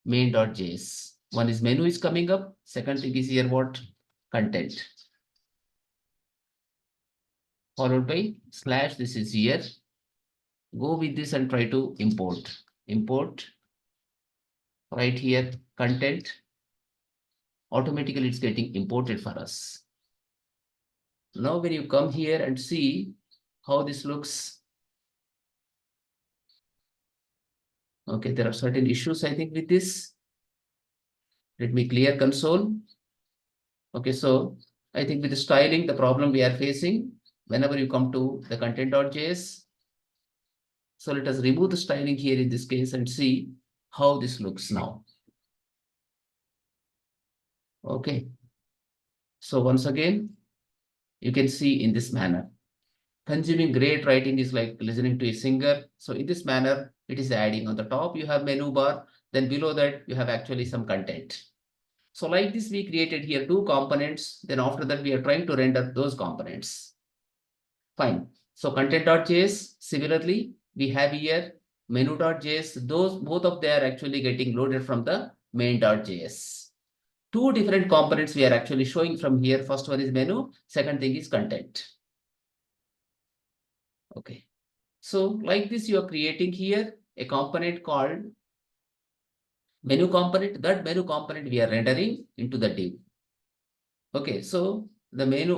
S1: main.js. One is menu is coming up. Second thing is here what? Content. Followed by slash, this is here. Go with this and try to import. Import. Right here, content. Automatically it's getting imported for us. Now when you come here and see how this looks. Okay, there are certain issues I think with this. Let me clear console. Okay, so I think with the styling, the problem we are facing whenever you come to the content.js. So let us remove the styling here in this case and see how this looks now. Okay. So once again, you can see in this manner. Consuming great writing is like listening to a singer. So in this manner, it is adding on the top, you have menu bar. Then below that, you have actually some content. So like this, we created here two components. Then after that, we are trying to render those components. Fine. So content.js, similarly, we have here menu.js. Those both of them are actually getting loaded from the main.js. Two different components we are actually showing from here. First one is menu. Second thing is content. Okay. So like this, you are creating here a component called menu component. That menu component we are rendering into the div. Okay, so the main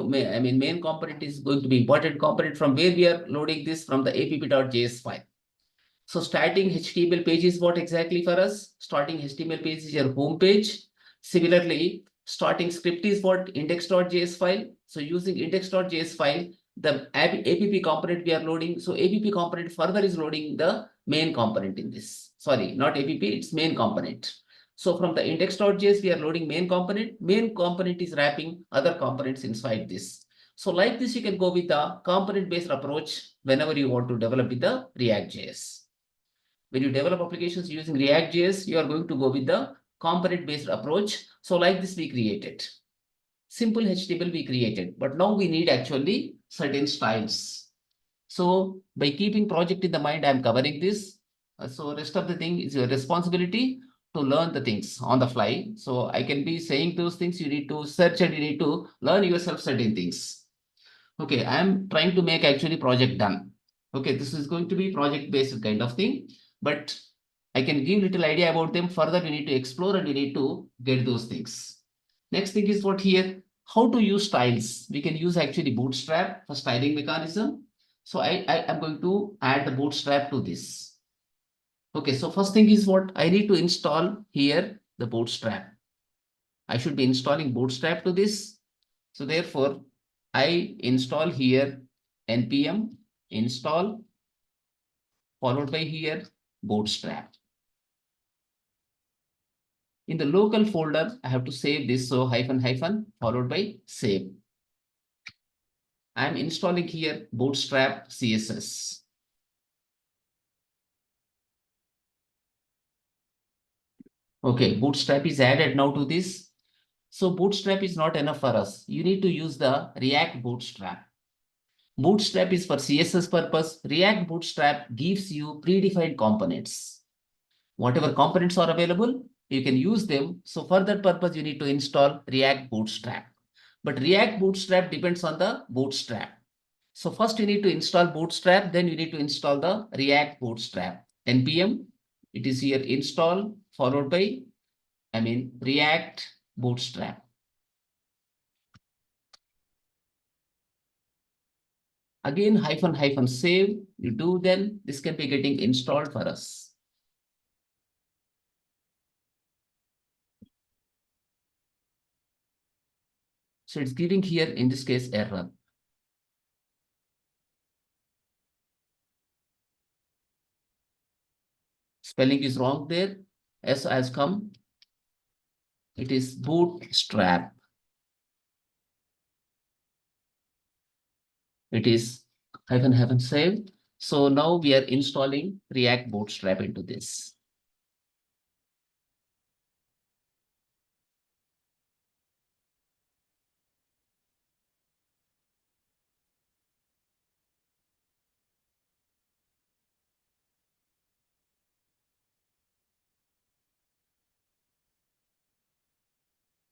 S1: component is going to be important component from where we are loading this from the app.js file. So starting HTML page is what exactly for us? Starting HTML page is your home page. Similarly, starting script is what? Index.js file. So using index.js file, the app component we are loading. So app component further is loading the main component in this. Sorry, not app, it's main component. So from the index.js, we are loading main component. Main component is wrapping other components inside this. So like this, you can go with the component-based approach whenever you want to develop with the React.js. When you develop applications using React.js, you are going to go with the component-based approach. So like this, we created. Simple HTML we created, but now we need actually certain styles. So by keeping project in the mind, I'm covering this. So rest of the thing is your responsibility to learn the things on the fly. So I can be saying those things, you need to search and you need to learn yourself certain things. Okay, I am trying to make actually project done. Okay, this is going to be project based kind of thing, but I can give little idea about them. Further, we need to explore and we need to get those things. Next thing is what here, how to use styles. We can use actually Bootstrap for styling mechanism. So I am going to add the Bootstrap to this. Okay, so first thing is what I need to install here, the Bootstrap. I should be installing Bootstrap to this. So therefore, I install here npm install followed by here Bootstrap. In the local folder, I have to save this. So -- followed by save. I'm installing here Bootstrap CSS. Okay, Bootstrap is added now to this. So Bootstrap is not enough for us. You need to use the React Bootstrap. Bootstrap is for CSS purpose. React Bootstrap gives you predefined components. Whatever components are available, you can use them. So for that purpose, you need to install React Bootstrap. But React Bootstrap depends on the Bootstrap. So first you need to install Bootstrap, then you need to install the React Bootstrap. npm, it is here install followed by, React Bootstrap. Again, -- save, you do, then this can be getting installed for us. So it's giving here, in this case, error. Spelling is wrong there. S has come. It is Bootstrap. It is -- save. So now we are installing React Bootstrap into this.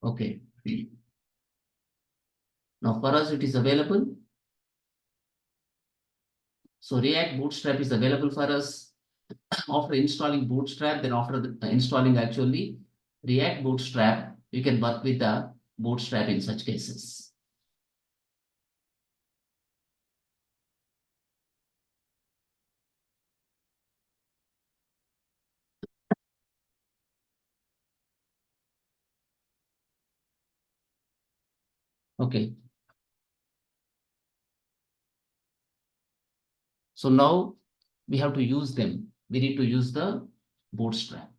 S1: Okay. Now for us, it is available. So React Bootstrap is available for us. After installing Bootstrap, then after installing actually React Bootstrap, you can work with the Bootstrap in such cases. Okay. So now we have to use them. We need to use the Bootstrap.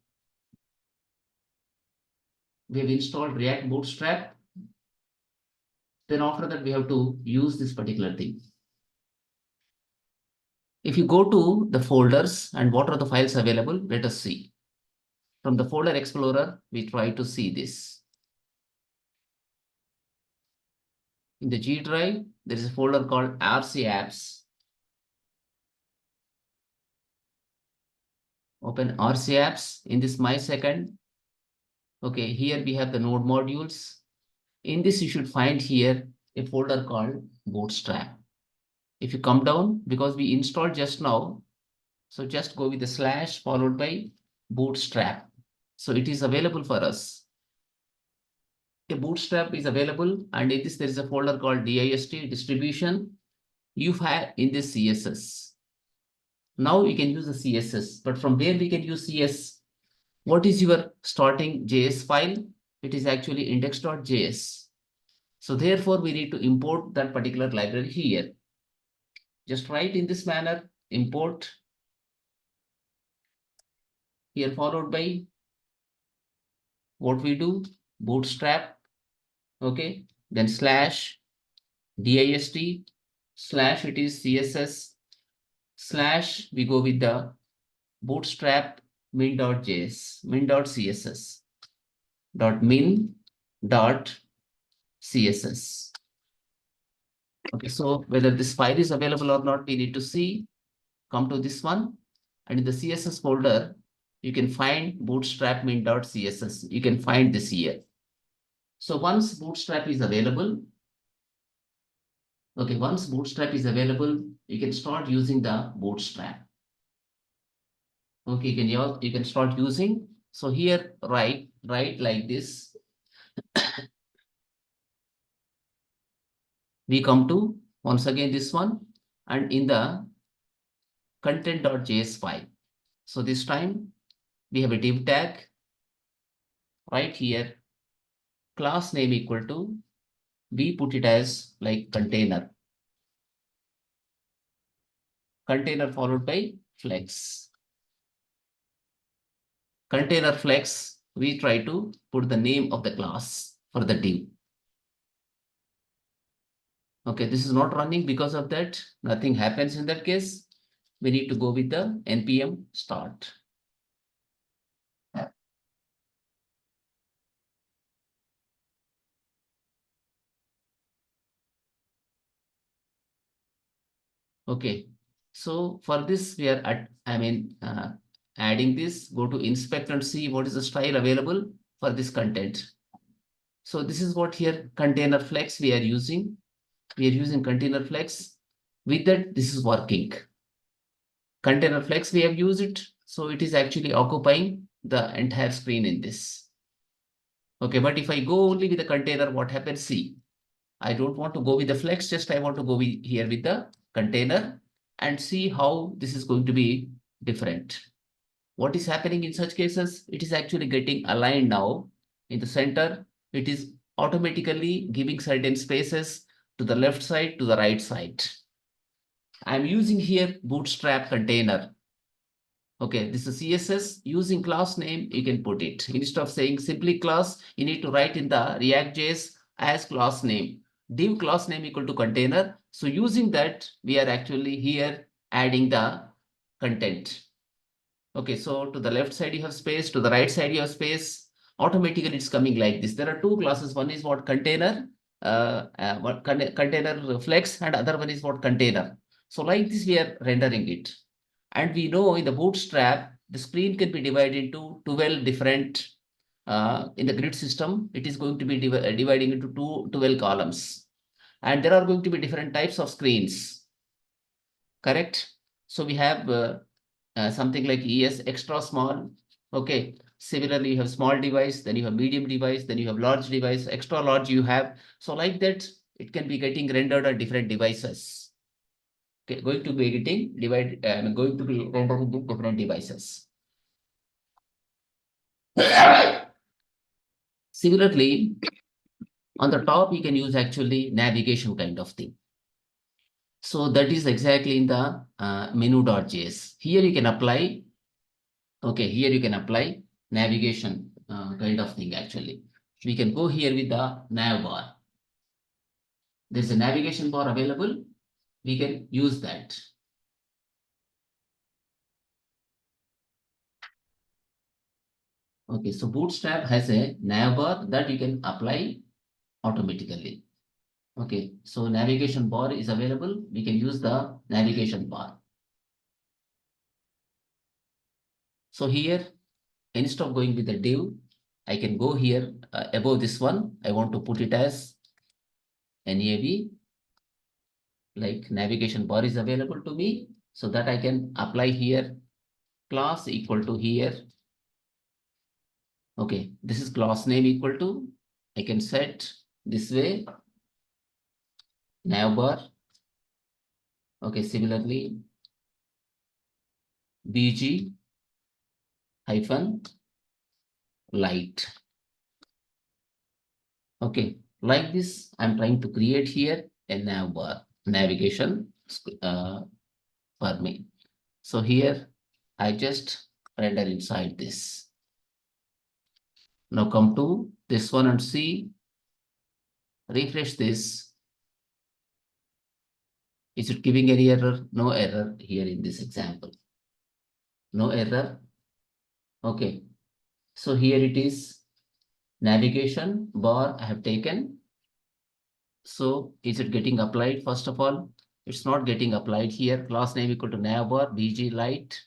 S1: We have installed React Bootstrap. Then after that, we have to use this particular thing. If you go to the folders and what are the files available, let us see. From the folder explorer, we try to see this. In the G drive, there is a folder called RC apps. Open RC apps. In this my second. Okay, here we have the node modules. In this, you should find here a folder called Bootstrap. If you come down, because we installed just now, so just go with the slash followed by Bootstrap. So it is available for us. A Bootstrap is available, and in this there is a folder called dist distribution. You have in this CSS. Now you can use the CSS, but from where we can use CS? What is your starting JS file? It is actually index.js. So therefore, we need to import that particular library here. Just write in this manner, import here followed by what we do, Bootstrap. Okay, then slash dist slash it is CSS slash we go with the Bootstrap min.js min.css .min.css. Okay, so whether this file is available or not, we need to see. Come to this one, and in the CSS folder, you can find Bootstrap min.css. You can find this here. So once Bootstrap is available, okay, once Bootstrap is available, you can start using the Bootstrap. Okay, you can start using. So here, write like this. We come to once again this one and in the content.js file. So this time we have a div tag right here, class name equal to, we put it as like container followed by flex. Container flex, we try to put the name of the class for the div. Okay, this is not running because of that. Nothing happens in that case. We need to go with the npm start. Okay, so for this we are at, adding this, go to inspect and see what is the style available for this content. So this is what here container flex we are using. We are using container flex. With that, this is working. Container flex we have used it. So it is actually occupying the entire screen in this. Okay, but if I go only with the container, what happens? See, I don't want to go with the flex, just I want to go with here with the container and see how this is going to be different. What is happening in such cases? It is actually getting aligned now in the center. It is automatically giving certain spaces to the left side, to the right side. I'm using here bootstrap container. Okay, this is CSS. Using class name, you can put it. Instead of saying simply class, you need to write in the React.js as class name. Div class name equal to container. So using that, we are actually here adding the content. Okay, so to the left side you have space, to the right side you have space. Automatically it's coming like this. There are two classes. One is what container, container flex, and other one is what container. So like this we are rendering it. And we know in the bootstrap, the screen can be divided into 12 different, in the grid system, it is going to be dividing into 12 columns. And there are going to be different types of screens, correct? So we have something like ES extra small. Okay. Similarly, you have small device, then you have medium device, then you have large device, extra large you have. So like that, it can be getting rendered on different devices. Okay, going to be getting going to be rendering to different devices. Similarly, on the top, you can use actually navigation kind of thing. So that is exactly in the menu.js. Here you can apply, okay, here you can apply navigation kind of thing actually. We can go here with the nav bar. There's a navigation bar available. We can use that. Okay, so Bootstrap has a nav bar that you can apply automatically. Okay, so navigation bar is available. We can use the navigation bar. So here, instead of going with the div, I can go here above this one. I want to put it as nav, like navigation bar is available to me, so that I can apply here class equal to here. Okay, this is class name equal to, I can set this way, nav bar. Okay, similarly, bg hyphen light. Okay, like this, I'm trying to create here a nav bar, navigation for me. So here, I just render inside this. Now come to this one and see, refresh this. Is it giving any error? No error here in this example. No error. Okay. So here it is, navigation bar I have taken. So is it getting applied? First of all, it's not getting applied here. Class name equal to nav bar, bg light,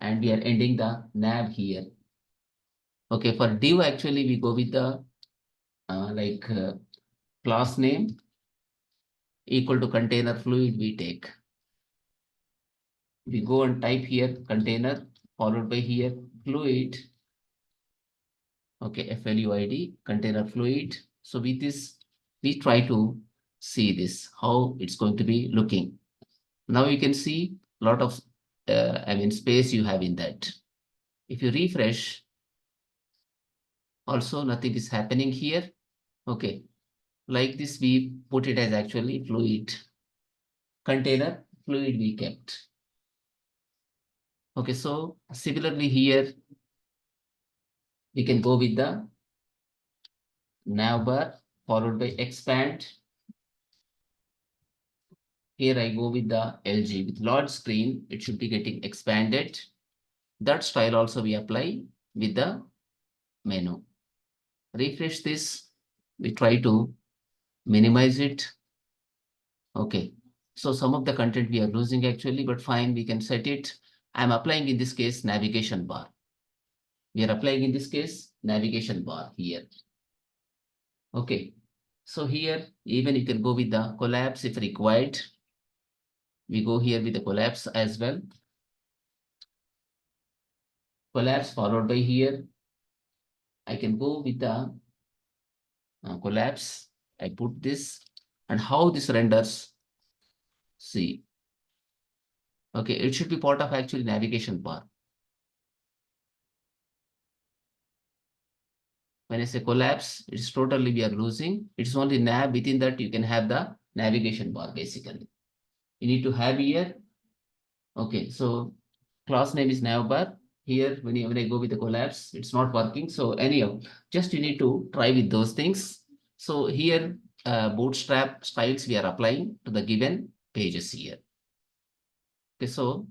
S1: and we are ending the nav here. Okay, for div actually we go with the class name equal to container fluid we take. We go and type here container followed by here fluid. Okay, fluid container fluid. So with this, we try to see this, how it's going to be looking. Now you can see a lot of, space you have in that. If you refresh, also nothing is happening here. Okay, like this, we put it as actually fluid container, fluid we kept. Okay, so similarly here, we can go with the navbar followed by expand. Here I go with the LG with large screen, it should be getting expanded. That style also we apply with the menu. Refresh this, we try to minimize it. Okay, so some of the content we are losing actually, but fine, we can set it. I'm applying in this case navigation bar. We are applying in this case navigation bar here. Okay, so here even you can go with the collapse if required. We go here with the collapse as well. Collapse followed by here. I can go with the collapse. I put this and how this renders. See, okay, it should be part of actually navigation bar. When I say collapse, it's totally we are losing. It's only nav. Within that, you can have the navigation bar basically. You need to have here. Okay, so class name is navbar. Here, when I go with the collapse, it's not working. So anyhow, just you need to try with those things. So here, bootstrap styles we are applying to the given pages here. Okay, so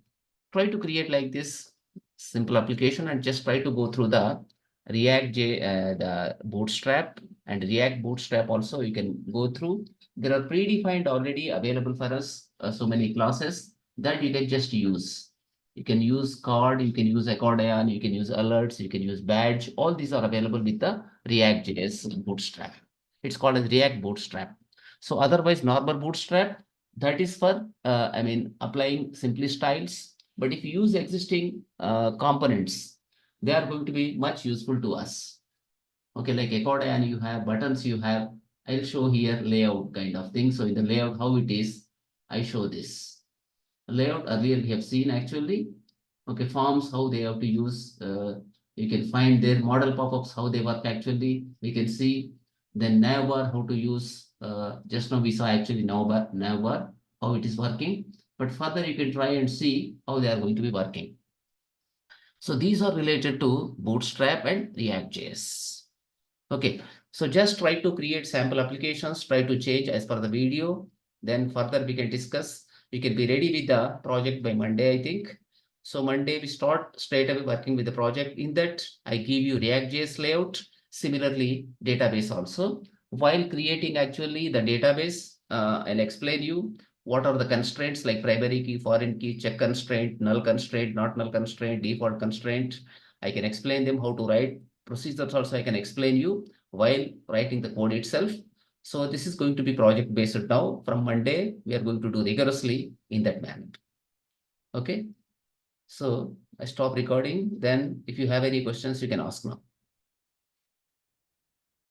S1: try to create like this simple application and just try to go through the the Bootstrap and React Bootstrap also you can go through. There are predefined already available for us, so many classes that you can just use. You can use card, you can use accordion, you can use alerts, you can use badge. All these are available with the React.js Bootstrap. It's called as React Bootstrap. So otherwise, normal Bootstrap, that is for, applying simply styles. But if you use existing components, they are going to be much useful to us. Okay, like accordion, you have buttons, you have, I'll show here layout kind of thing. So in the layout, how it is, I show this. Layout earlier we have seen actually. Okay, forms, how they have to use. You can find their model pop-ups, how they work actually. We can see then navbar, how to use. Just now we saw actually navbar, how it is working. But further you can try and see how they are going to be working. So these are related to Bootstrap and React.js. Okay, so just try to create sample applications, try to change as per the video. Then further we can discuss. We can be ready with the project by Monday, I think. So Monday we start straight away working with the project. In that, I give you React.js layout. Similarly, database also. While creating actually the database, I'll explain you what are the constraints like primary key, foreign key, check constraint, null constraint, not null constraint, default constraint. I can explain them how to write procedures also. I can explain you while writing the code itself. So this is going to be project based now. From Monday, we are going to do rigorously in that manner. Okay. So I stop recording. Then if you have any questions, you can ask now.